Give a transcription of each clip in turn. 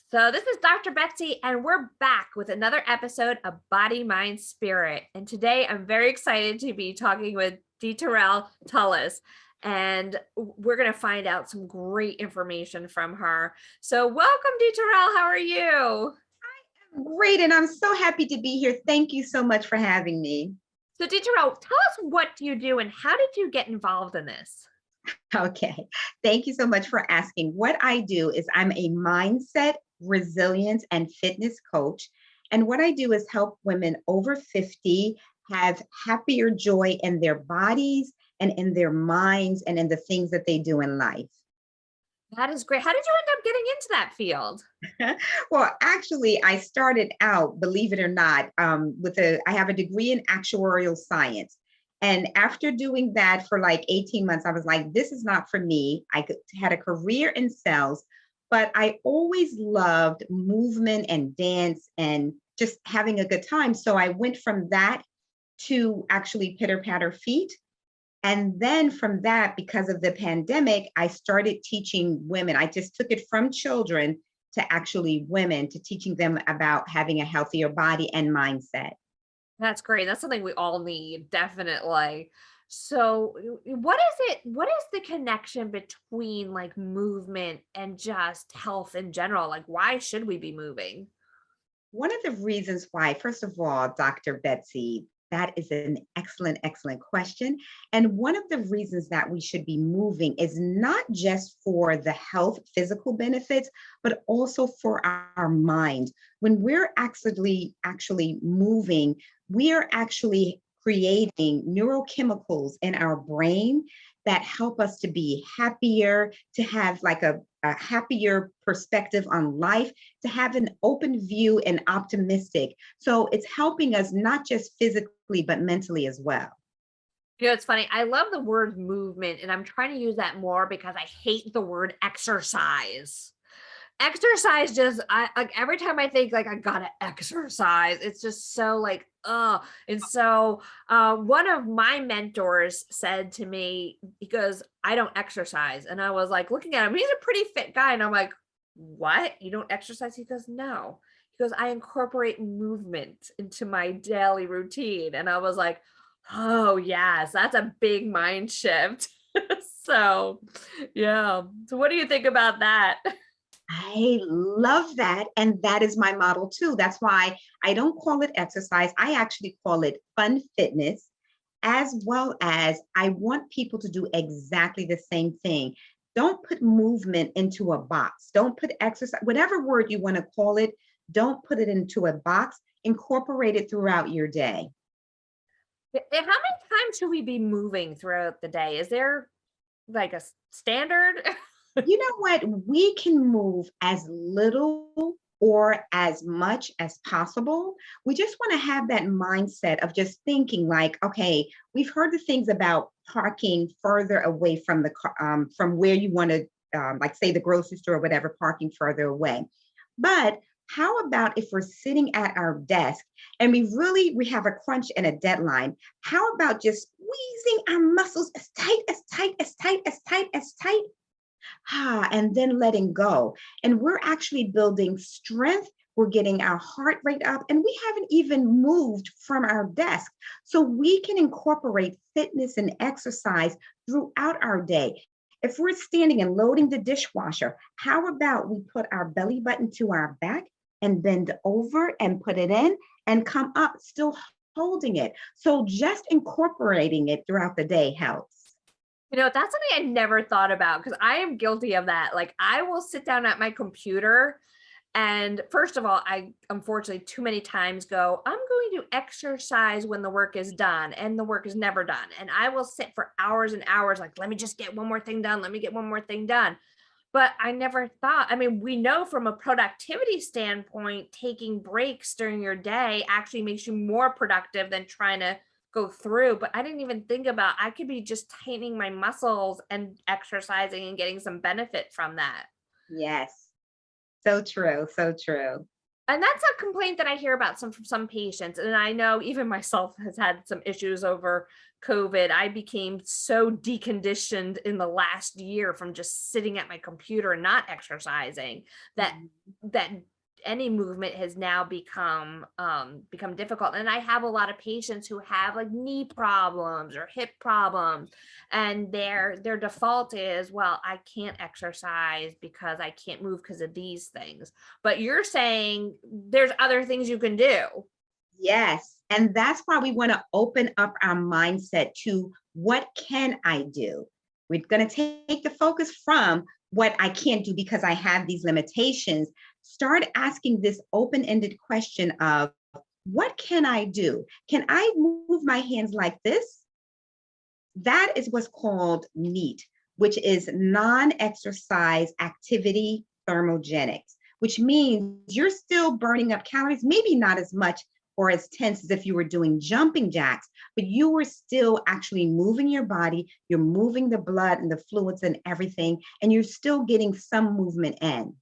So this is Dr. Betsy, and we're back with another episode of Body, Mind, Spirit. And today I'm very excited to be talking with Tullis, and we're going to find out some great information from her. So welcome, How are you? Great, and I'm so happy to be here. Thank you so much for having me. So tell us, what do you do and how did you get involved in this? Okay, thank you so much for asking. What I do is I'm a mindset, resilience, and fitness coach. And what I do is help women over 50 have happier joy in their bodies and in their minds and in the things that they do in life. That is great. How did you end up getting into that field? Well, actually, I started out, believe it or not, I have a degree in actuarial science. And after doing that for like 18 months, I was like, this is not for me. Had a career in sales, but I always loved movement and dance and just having a good time. So I went from that to actually pitter patter feet. And then from that, because of the pandemic, I started teaching women. I just took it from children to actually women, to teaching them about having a healthier body and mindset. That's great. That's something we all need, definitely. So, what is the connection between like movement and just health in general? Like, why should we be moving? One of the reasons why, first of all, Dr. Betsy, that is an excellent, excellent question. And one of the reasons that we should be moving is not just for the health, physical benefits, but also for our mind. When we're actually moving, we are actually creating neurochemicals in our brain that help us to be happier, to have like a happier perspective on life, to have an open view and optimistic. So it's helping us not just physically, but mentally as well. It's funny. I love the word movement, and I'm trying to use that more because I hate the word exercise. Exercise just, I like every time I think like I gotta exercise, it's just so like, and so one of my mentors said to me, he goes, I don't exercise. And I was like looking at him, he's a pretty fit guy. And I'm like, what? You don't exercise? He goes, no. He goes, I incorporate movement into my daily routine. And I was like, oh yes, that's a big mind shift. So yeah. So what do you think about that? I love that. And that is my model too. That's why I don't call it exercise. I actually call it fun fitness, as well as I want people to do exactly the same thing. Don't put movement into a box. Don't put exercise, whatever word you want to call it, don't put it into a box. Incorporate it throughout your day. How many times should we be moving throughout the day? Is there like a standard? You know what? We can move as little or as much as possible. We just want to have that mindset of just thinking like, okay, we've heard the things about parking further away from the from where you want to, like say the grocery store or whatever, parking further away. But how about if we're sitting at our desk and we have a crunch and a deadline? How about just squeezing our muscles as tight, as tight, as tight, as tight, as tight, and then letting go. And we're actually building strength. We're getting our heart rate up, and we haven't even moved from our desk. So we can incorporate fitness and exercise throughout our day. If we're standing and loading the dishwasher, how about we put our belly button to our back and bend over and put it in and come up, still holding it. So just incorporating it throughout the day helps. That's something I never thought about because I am guilty of that. Like I will sit down at my computer and first of all, I unfortunately too many times go, I'm going to exercise when the work is done and the work is never done. And I will sit for hours and hours like, let me just get one more thing done. Let me get one more thing done. But I never thought, I mean, we know from a productivity standpoint, taking breaks during your day actually makes you more productive than trying to go through. But I didn't even think about I could be just tightening my muscles and exercising and getting some benefit from that. Yes. So true. So true. And that's a complaint that I hear about from some patients. And I know even myself has had some issues over COVID, I became so deconditioned in the last year from just sitting at my computer and not exercising that Mhm. that any movement has now become difficult. And I have a lot of patients who have like knee problems or hip problems, and their default is, well, I can't exercise because I can't move because of these things. But you're saying there's other things you can do. Yes. And that's why we want to open up our mindset to what can I do? We're going to take the focus from what I can't do because I have these limitations. Start asking this open ended question of what can I do? Can I move my hands like this? That is what's called NEAT, which is non exercise activity thermogenics, which means you're still burning up calories, maybe not as much or as tense as if you were doing jumping jacks, but you were still actually moving your body. You're moving the blood and the fluids and everything, and you're still getting some movement in.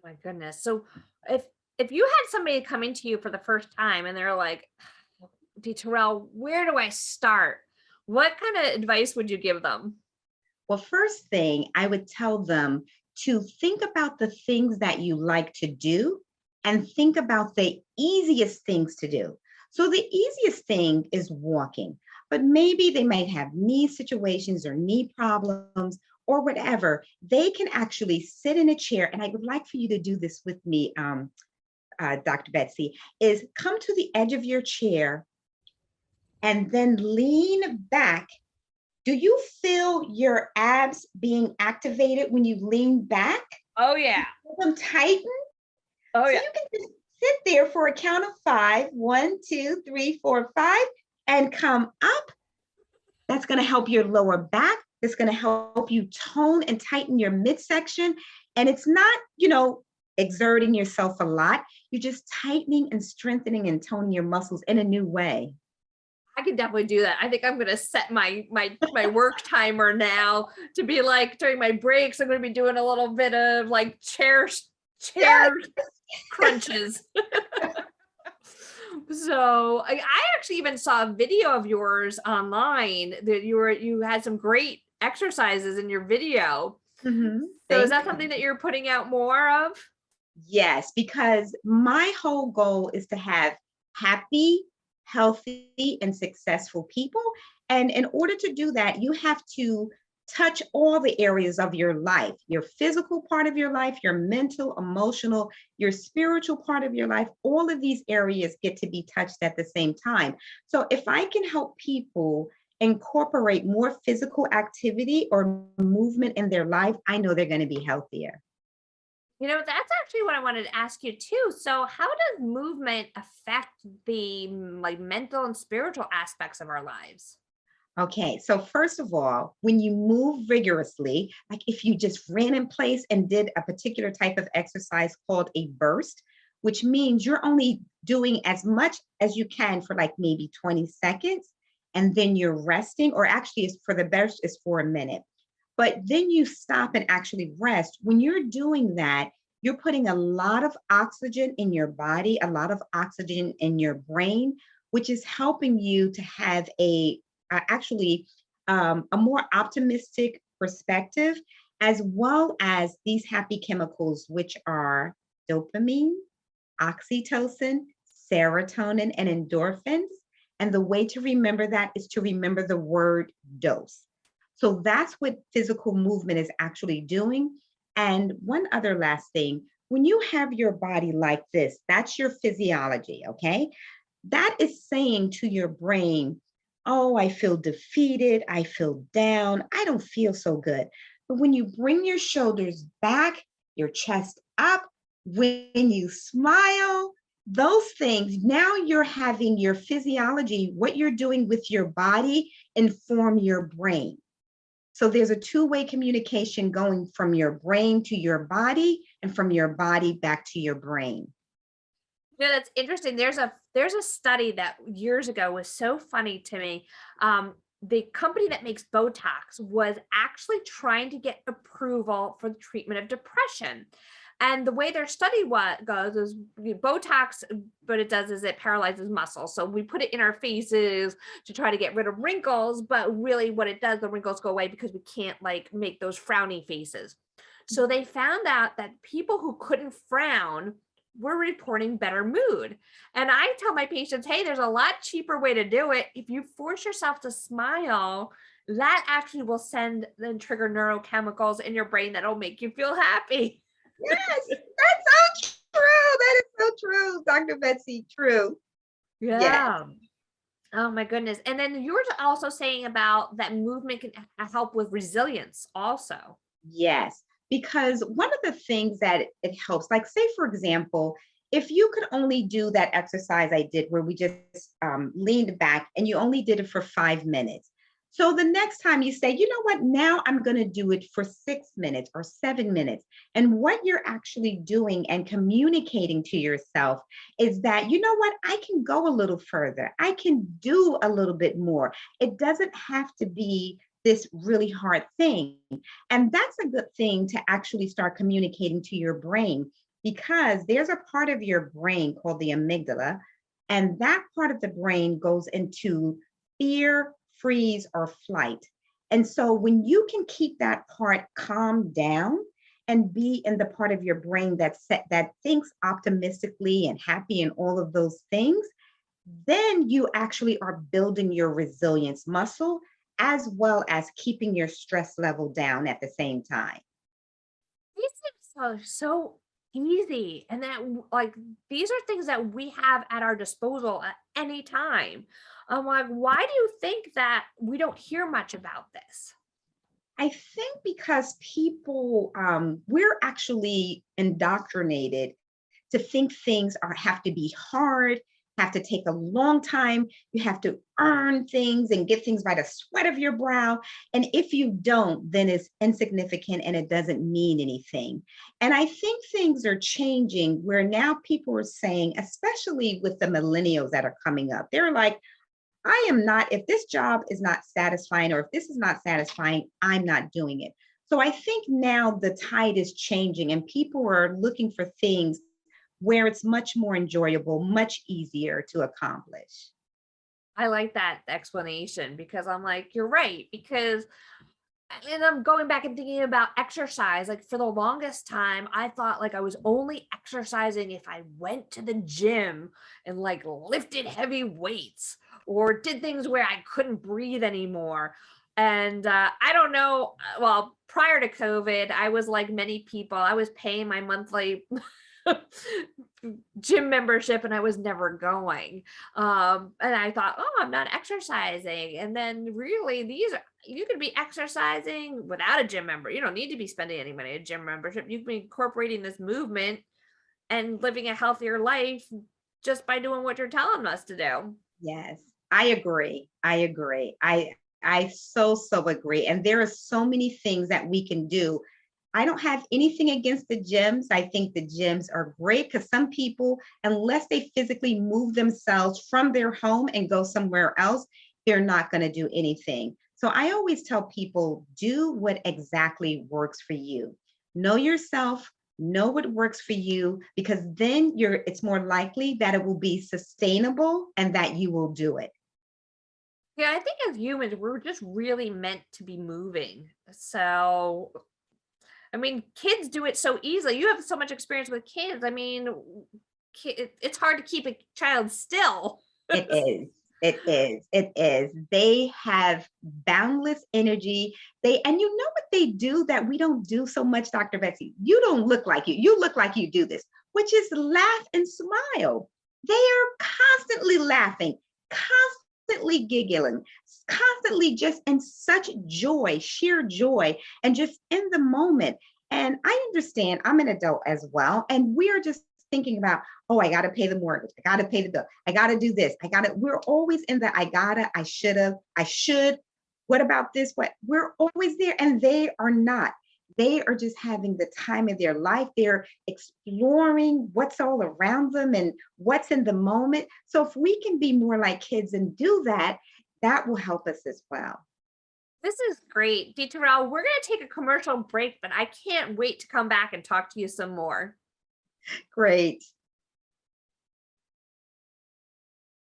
My goodness. So if if you had somebody coming to you for the first time and they're like, D Terrell, where do I start? What kind of advice would you give them? Well, first thing, I would tell them to think about the things that you like to do and think about the easiest things to do. So, the easiest thing is walking, but maybe they might have knee situations or knee problems or whatever. They can actually sit in a chair, and I would like for you to do this with me, Dr. Betsy, is come to the edge of your chair and then lean back. Do you feel your abs being activated when you lean back? Oh yeah. Feel them tighten? Oh So yeah. you can just sit there for a count of five, 1, 2, 3, 4, 5, and come up. That's going to help your lower back. It's going to help you tone and tighten your midsection. And it's not, exerting yourself a lot. You're just tightening and strengthening and toning your muscles in a new way. I can definitely do that. I think I'm gonna set my work timer now to be like during my breaks, I'm gonna be doing a little bit of like chair Yes. crunches. So I actually even saw a video of yours online that you had some great exercises in your video. So is Thank that you. something that you're putting out more of? Yes, because my whole goal is to have happy, healthy, and successful people. And in order to do that, you have to touch all the areas of your life, your physical part of your life, your mental, emotional, your spiritual part of your life. All of these areas get to be touched at the same time. So if I can help people incorporate more physical activity or movement in their life, I know they're going to be healthier. That's actually what I wanted to ask you too. So, how does movement affect the like mental and spiritual aspects of our lives? Okay, so first of all, when you move rigorously, like if you just ran in place and did a particular type of exercise called a burst, which means you're only doing as much as you can for like maybe 20 seconds, and then you're resting, or actually, it's for the burst is for a minute. But then you stop and actually rest. When you're doing that, you're putting a lot of oxygen in your body, a lot of oxygen in your brain, which is helping you to have actually a more optimistic perspective, as well as these happy chemicals, which are dopamine, oxytocin, serotonin, and endorphins. And the way to remember that is to remember the word dose. So that's what physical movement is actually doing. And one other last thing, when you have your body like this, that's your physiology, okay? That is saying to your brain, oh, I feel defeated. I feel down. I don't feel so good. But when you bring your shoulders back, your chest up, when you smile, those things, now you're having your physiology, what you're doing with your body, inform your brain. So there's a two-way communication going from your brain to your body and from your body back to your brain. That's interesting. There's a study that years ago was so funny to me. The company that makes Botox was actually trying to get approval for the treatment of depression. And the way their study what goes is Botox, what it does is it paralyzes muscles. So we put it in our faces to try to get rid of wrinkles, but really what it does, the wrinkles go away because we can't like make those frowny faces. So they found out that people who couldn't frown were reporting better mood. And I tell my patients, hey, there's a lot cheaper way to do it. If you force yourself to smile, that actually will send and trigger neurochemicals in your brain that'll make you feel happy. Yes, that's so true. That is so true, Dr. Betsy. True. Yes. Yeah. Oh my goodness. And then you were also saying about that movement can help with resilience also. Yes, because one of the things that it helps, like say for example, if you could only do that exercise I did where we just leaned back and you only did it for 5 minutes. So the next time you say, you know what, now I'm going to do it for 6 minutes or 7 minutes. And what you're actually doing and communicating to yourself is that, you know what, I can go a little further. I can do a little bit more. It doesn't have to be this really hard thing. And that's a good thing to actually start communicating to your brain because there's a part of your brain called the amygdala. And that part of the brain goes into fear, freeze, or flight. And so when you can keep that part calm down and be in the part of your brain that thinks optimistically and happy and all of those things, then you actually are building your resilience muscle as well as keeping your stress level down at the same time. These things are so easy. And that like these are things that we have at our disposal at any time. I'm like, why do you think that we don't hear much about this? I think because people, we're actually indoctrinated to think things have to be hard, have to take a long time. You have to earn things and get things by the sweat of your brow. And if you don't, then it's insignificant and it doesn't mean anything. And I think things are changing where now people are saying, especially with the millennials that are coming up, they're like, I am not, if this job is not satisfying or if this is not satisfying, I'm not doing it. So I think now the tide is changing and people are looking for things where it's much more enjoyable, much easier to accomplish. I like that explanation because I'm like, you're right. Because, and I'm going back and thinking about exercise. Like for the longest time, I thought like I was only exercising if I went to the gym and like lifted heavy weights or did things where I couldn't breathe anymore. And I don't know. Well, prior to COVID, I was like many people, I was paying my monthly gym membership and I was never going. And I thought, oh, I'm not exercising. And then really you could be exercising without a gym member. You don't need to be spending any money a gym membership. You can be incorporating this movement and living a healthier life just by doing what you're telling us to do. Yes, I agree. I agree. I so agree. And there are so many things that we can do. I don't have anything against the gyms. I think the gyms are great because some people, unless they physically move themselves from their home and go somewhere else, they're not going to do anything. So I always tell people do what exactly works for you. Know yourself, know what works for you, because then it's more likely that it will be sustainable and that you will do it. Yeah, I think as humans, we're just really meant to be moving. So, I mean, kids do it so easily. You have so much experience with kids. I mean, it's hard to keep a child still. It is. It is. It is. They have boundless energy. And you know what they do that we don't do so much, Dr. Betsy? You don't look like you. You look like you do this, which is laugh and smile. They are constantly laughing, constantly giggling, constantly just in such joy, sheer joy, and just in the moment. And I understand I'm an adult as well. And we are just thinking about, oh, I got to pay the mortgage. I got to pay the bill. I got to do this. We're always in the I gotta, I should have, I should. What about this? What? We're always there. And they are not. They are just having the time of their life. They're exploring what's all around them and what's in the moment. So if we can be more like kids and do that, that will help us as well. This is great. D. Terrell, we're going to take a commercial break, but I can't wait to come back and talk to you some more. Great.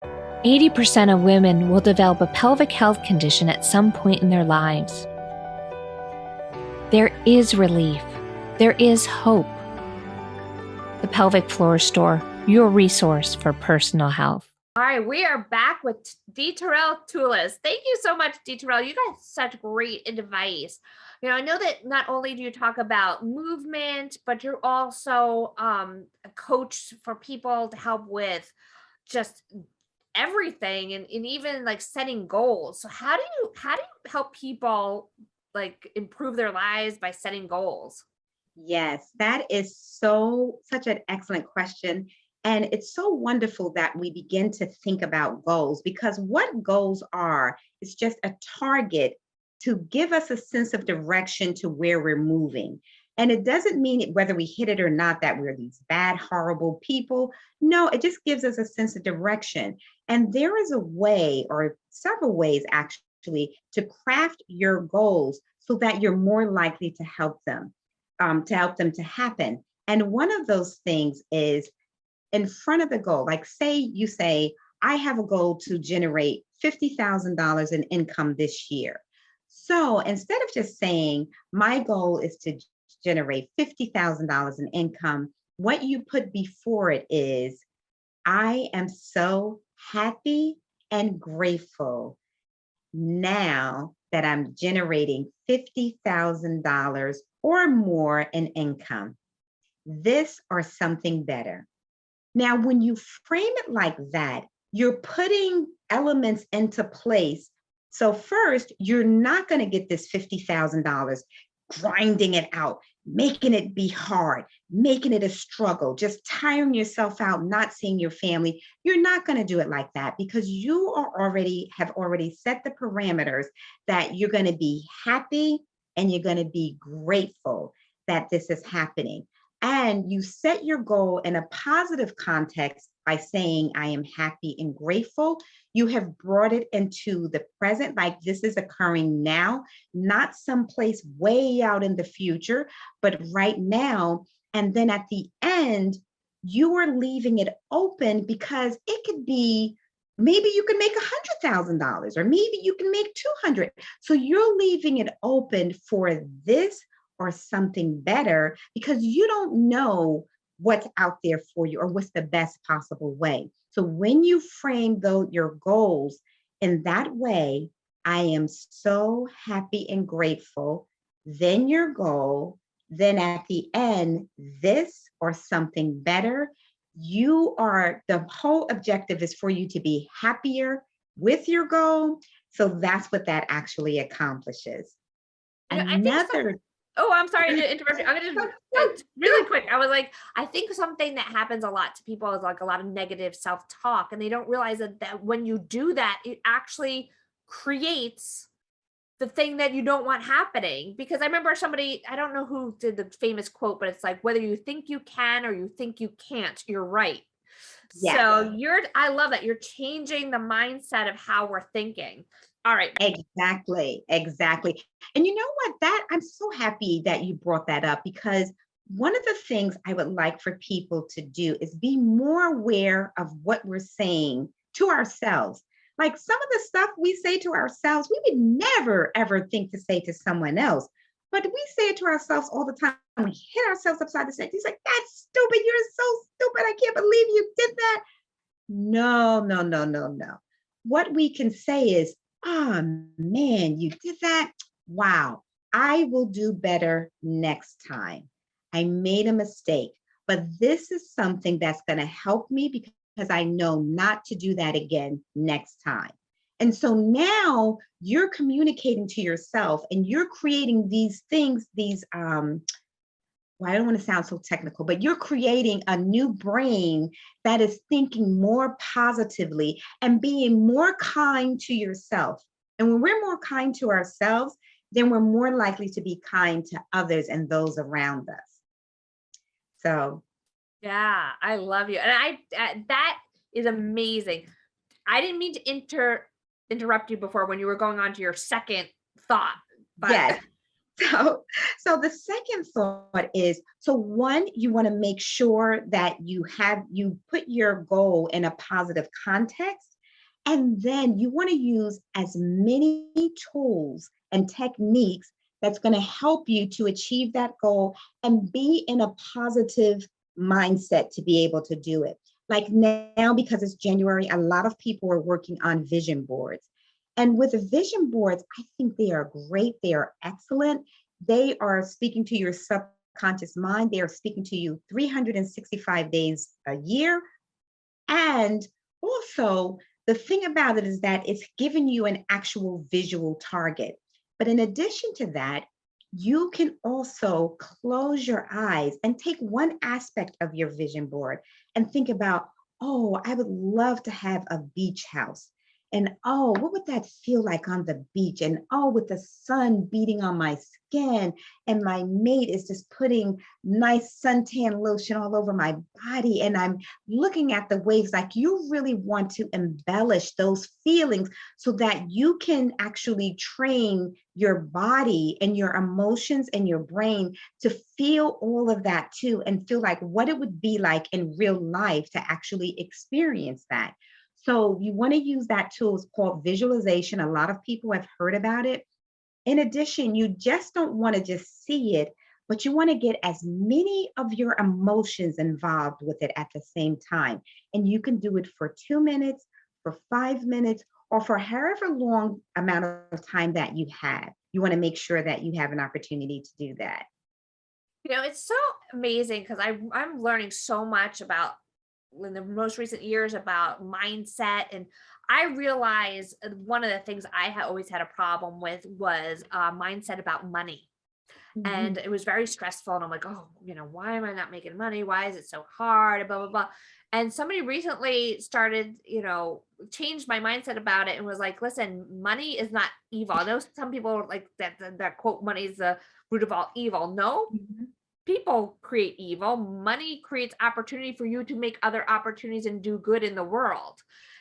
80% of women will develop a pelvic health condition at some point in their lives. There is relief. There is hope. The Pelvic Floor Store, your resource for personal health. All right, we are back with D. Terrell Tullis. Thank you so much, D. Terrell. You got such great advice. I know that not only do you talk about movement, but you're also a coach for people to help with just everything and even like setting goals. So how do you help people like improve their lives by setting goals? Yes, that is such an excellent question. And it's so wonderful that we begin to think about goals, because what goals are is just a target to give us a sense of direction to where we're moving. And it doesn't mean whether we hit it or not that we're these bad, horrible people. No, it just gives us a sense of direction. And there is a way, or several ways actually, to craft your goals so that you're more likely to help them to happen. And one of those things is in front of the goal. Like, say you say, I have a goal to generate $50,000 in income this year. So instead of just saying, my goal is to generate $50,000 in income, what you put before it is, I am so happy and grateful now that I'm generating $50,000 or more in income. This or something better. Now, when you frame it like that, you're putting elements into place. So first, you're not going to get this $50,000 grinding it out, making it be hard, making it a struggle, just tiring yourself out, not seeing your family. You're not going to do it like that, because you have already set the parameters that you're going to be happy and you're going to be grateful that this is happening. And you set your goal in a positive context by saying, I am happy and grateful. You have brought it into the present, like this is occurring now, not someplace way out in the future, but right now. And then at the end, you are leaving it open, because it could be, maybe you can make $100,000, or maybe you can make 200. So you're leaving it open for this or something better, because you don't know what's out there for you or what's the best possible way. So when you frame your goals in that way, I am so happy and grateful, then your goal, then at the end, this or something better, the whole objective is for you to be happier with your goal. So that's what that actually accomplishes. I think Another Oh, I'm sorry to interrupt you. I'm gonna just really quick. I was like, I think something that happens a lot to people is like a lot of negative self-talk, and they don't realize that when you do that, it actually creates the thing that you don't want happening. Because I remember somebody, I don't know who did the famous quote, but it's like, whether you think you can or you think you can't, you're right. Yes. So I love that you're changing the mindset of how we're thinking. All right. Exactly. Exactly. And you know what? I'm so happy that you brought that up, because one of the things I would like for people to do is be more aware of what we're saying to ourselves. Like, some of the stuff we say to ourselves, we would never, ever think to say to someone else. But we say it to ourselves all the time. We hit ourselves upside the head. He's like, that's stupid. You're so stupid. I can't believe you did that. No, no, no, no, no. What we can say is, oh man, you did that. Wow, I will do better next time. I made a mistake, but this is something that's going to help me, because I know not to do that again next time. And so now you're communicating to yourself, and you're creating these things, well, I don't want to sound so technical, but you're creating a new brain that is thinking more positively and being more kind to yourself. And when we're more kind to ourselves, then we're more likely to be kind to others and those around us. So, Yeah, I love you. And that is amazing. I didn't mean to interrupt you before when you were going on to your second thought, but Yes. So the second thought is, so one, you want to make sure that you put your goal in a positive context. And then you want to use as many tools and techniques that's going to help you to achieve that goal and be in a positive mindset to be able to do it. Like now, because it's January, a lot of people are working on vision boards. And with the vision boards, I think they are great. They are excellent. They are speaking to your subconscious mind. They are speaking to you 365 days a year. And also, the thing about it is that it's giving you an actual visual target. But in addition to that, you can also close your eyes and take one aspect of your vision board and think about, oh, I would love to have a beach house. And oh, what would that feel like on the beach? And oh, with the sun beating on my skin, and my mate is just putting nice suntan lotion all over my body, and I'm looking at the waves. Like, you really want to embellish those feelings so that you can actually train your body and your emotions and your brain to feel all of that too, and feel like what it would be like in real life to actually experience that. So you want to use that tool. It's called visualization. A lot of people have heard about it. In addition, you just don't want to just see it, but you want to get as many of your emotions involved with it at the same time. And you can do it for 2 minutes, for 5 minutes, or for however long amount of time that you have. You want to make sure that you have an opportunity to do that. it's so amazing because I'm learning so much about in the most recent years about mindset. And I realize one of the things I always had a problem with was mindset about money. And Mhm. it was very stressful. And I'm like, oh, why am I not making money? Why is it so hard? Blah, blah, blah. And somebody recently started, changed my mindset about it and was like, listen, money is not evil. I know some people like that quote, money is the root of all evil. No, Mhm. people create evil. Money creates opportunity for you to make other opportunities and do good in the world.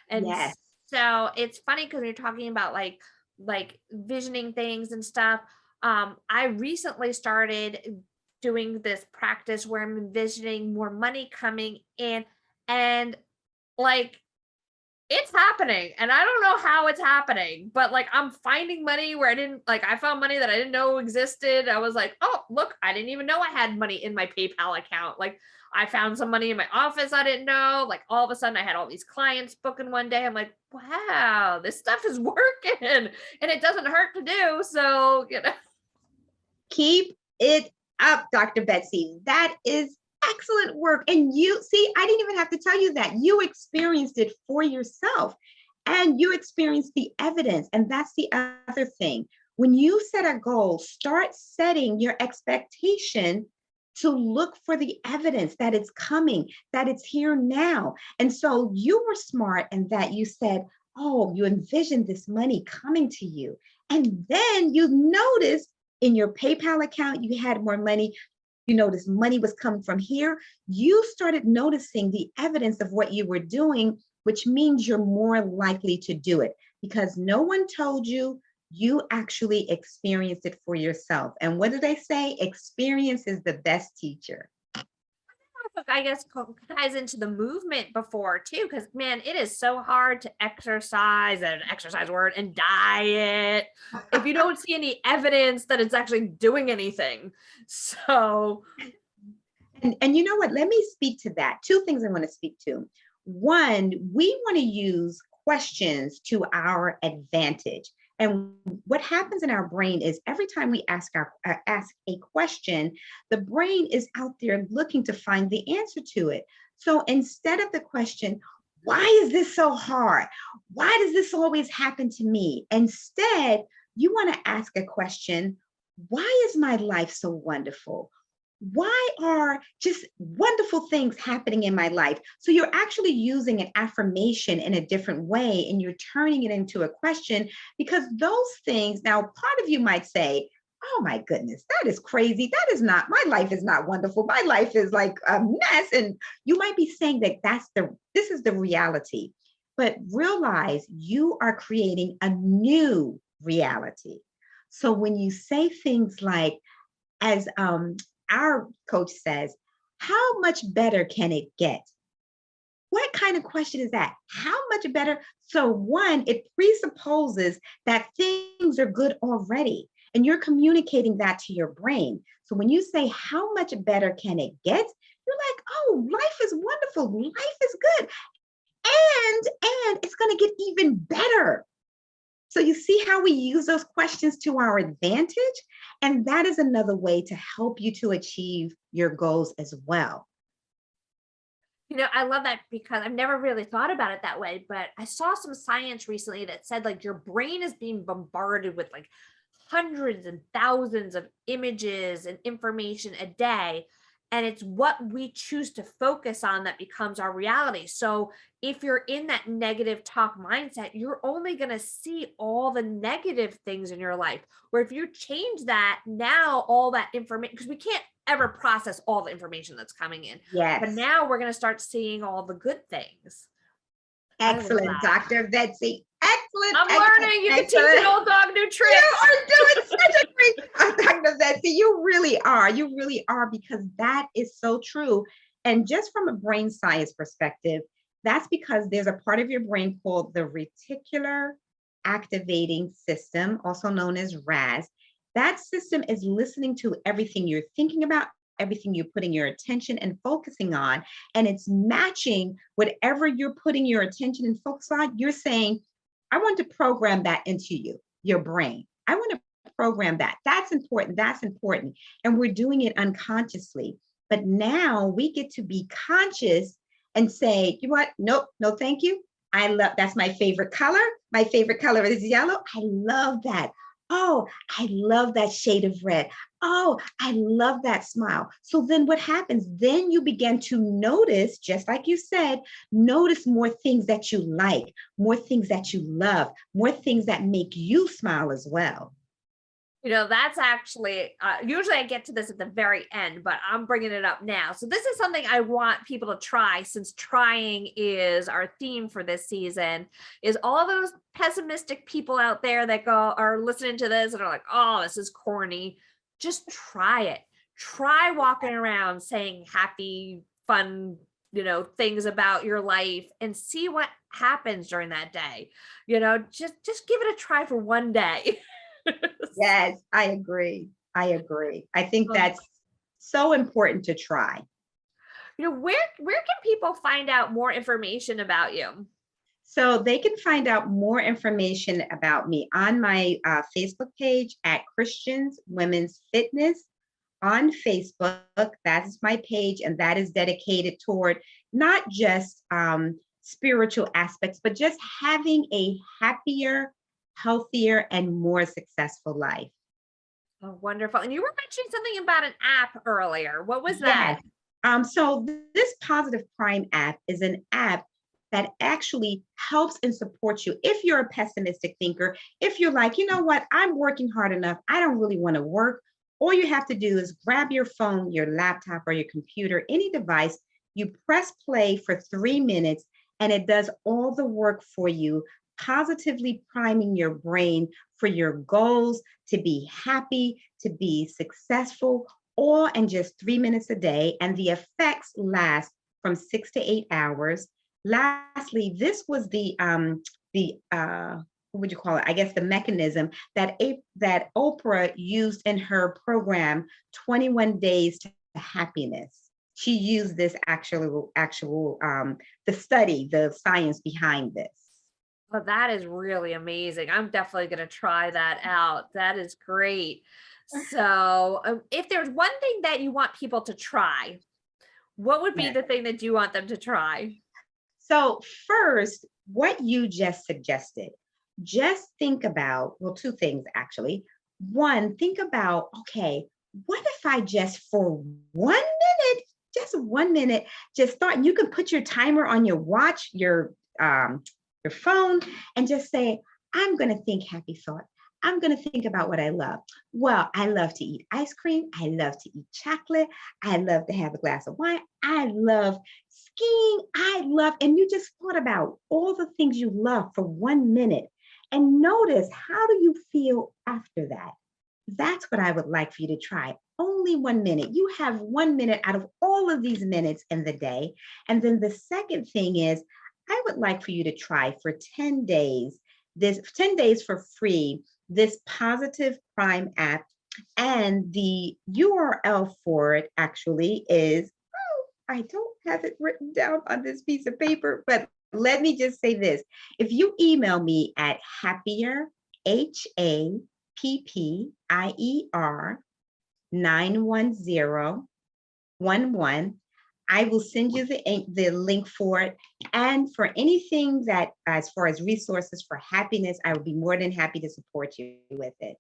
And Yes. so it's funny because you're talking about like visioning things and stuff. I recently started doing this practice where I'm envisioning more money coming in, and like it's happening, and I don't know how it's happening, but like I'm finding money where I found money that I didn't know existed. I was like, oh, look, I didn't even know I had money in my PayPal account. Like, I found some money in my office I didn't know. Like, all of a sudden I had all these clients booking one day. I'm like, wow, this stuff is working and it doesn't hurt to do. So, Keep it up, Dr. Betsy. That is excellent work. And you see, I didn't even have to tell you that. You experienced it for yourself and you experienced the evidence. And that's the other thing. When you set a goal, start setting your expectation to look for the evidence that it's coming, that it's here now. And so you were smart in that you said, oh, you envisioned this money coming to you. And then you noticed in your PayPal account, you had more money. You noticed money was coming from here. You started noticing the evidence of what you were doing, which means you're more likely to do it because no one told you. You actually experienced it for yourself. And what do they say? Experience is the best teacher. I guess ties into the movement before too, because man, it is so hard to exercise and exercise word and diet if you don't see any evidence that it's actually doing anything. So And you know what? Let me speak to that. Two things I want to speak to. One, we want to use questions to our advantage. And what happens in our brain is every time we ask a question, the brain is out there looking to find the answer to it. So instead of the question, why is this so hard? Why does this always happen to me? Instead, you want to ask a question, why is my life so wonderful? Why are just wonderful things happening in my life? So you're actually using an affirmation in a different way and you're turning it into a question because those things, now part of you might say, oh my goodness, that is crazy. That is not, my life is not wonderful. My life is like a mess. And you might be saying that this is the reality, but realize you are creating a new reality. So when you say things like, as our coach says, how much better can it get? What kind of question is that? How much better? So, one, it presupposes that things are good already, and you're communicating that to your brain. So, when you say, how much better can it get? You're like, oh, life is wonderful. Life is good. And it's going to get even better. So, you see how we use those questions to our advantage? And that is another way to help you to achieve your goals as well. I love that because I've never really thought about it that way, but I saw some science recently that said like your brain is being bombarded with like hundreds and thousands of images and information a day. And it's what we choose to focus on that becomes our reality. So if you're in that negative talk mindset, you're only going to see all the negative things in your life. Or if you change that, now all that information, because we can't ever process all the information that's coming in. But Yes. now we're going to start seeing all the good things. Excellent, Dr. Betsy. Excellent. I'm excellent, learning. You can teach excellent. an old dog new tricks. You are doing such a great, Dr. Betsy. You really are. You really are, because that is so true. And just from a brain science perspective, that's because there's a part of your brain called the reticular activating system, also known as RAS. That system is listening to everything you're thinking about, everything you're putting your attention and focusing on, and it's matching whatever you're putting your attention and focus on. You're saying, I want to program that into you, your brain. I want to program that. That's important. That's important. And we're doing it unconsciously. But now we get to be conscious and say, you know what? Nope, no, thank you. I love, that's my favorite color. My favorite color is yellow. I love that. Oh, I love that shade of red. Oh, I love that smile. So then what happens? Then you begin to notice, just like you said, notice more things that you like, more things that you love, more things that make you smile as well. That's actually, usually I get to this at the very end, but I'm bringing it up now. So this is something I want people to try, since trying is our theme for this season, is all those pessimistic people out there that are listening to this and are like, oh, this is corny. Just try it. Try walking around saying happy, fun, things about your life and see what happens during that day. Just give it a try for one day. Yes, I agree. I agree. I think Um, that's so important to try. where can people find out more information about you? So they can find out more information about me on my Facebook page at Christians Women's Fitness on Facebook. That's my page, and that is dedicated toward not just spiritual aspects, but just having a happier, healthier, and more successful life. Oh, wonderful. And you were mentioning something about an app earlier. What was that? Yes. So this Positive Prime app is an app that actually helps and supports you. If you're a pessimistic thinker, if you're like, you know what, I'm working hard enough, I don't really want to work. All you have to do is grab your phone, your laptop, or your computer, any device, you press play for 3 minutes, and it does all the work for you, positively priming your brain for your goals, to be happy, to be successful, all in just 3 minutes a day. And the effects last from 6 to 8 hours. Lastly, this was the what would you call it? I guess the mechanism that Oprah used in her program, 21 Days to Happiness. She used this actual the study, the science behind this. Well, that is really amazing. I'm definitely going to try that out. That is great. So, if there's one thing that you want people to try, what would be Yes. the thing that you want them to try? So first, what you just suggested, just think about, well, two things actually. One, think about, okay, what if I just for 1 minute, just 1 minute, just start, and you can put your timer on your watch, your phone, and just say, I'm going to think happy thought. I'm going to think about what I love. Well, I love to eat ice cream. I love to eat chocolate. I love to have a glass of wine. I love skiing. And you just thought about all the things you love for 1 minute, and notice, how do you feel after that? That's what I would like for you to try. Only 1 minute. You have 1 minute out of all of these minutes in the day. And then the second thing is, I would like for you to try for 10 days, this 10 days for free, this Positive Prime app. And the URL for it actually is, oh, I don't have it written down on this piece of paper, but let me just say this. If you email me at happier, HAPPIER 91011, I will send you the link for it. And for anything that, as far as resources for happiness, I would be more than happy to support you with it.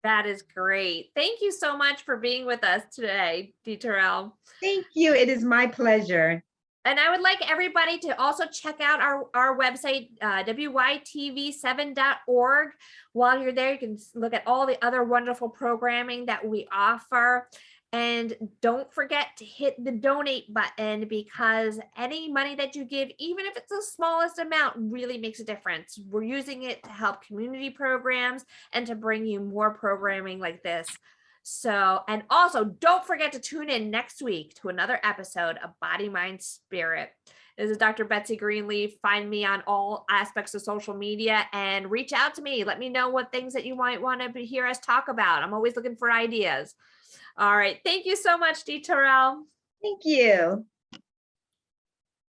That is great. Thank you so much for being with us today, Terrell. Thank you. It is my pleasure. And I would like everybody to also check out our website, WYTV7.org. While you're there, you can look at all the other wonderful programming that we offer. And don't forget to hit the donate button, because any money that you give, even if it's the smallest amount, really makes a difference. We're using it to help community programs and to bring you more programming like this. So, and also don't forget to tune in next week to another episode of Body, Mind, Spirit. This is Dr. Betsy Greenleaf. Find me on all aspects of social media and reach out to me. Let me know what things that you might want to hear us talk about. I'm always looking for ideas. All right. Thank you so much, Dee Terrell. Thank you.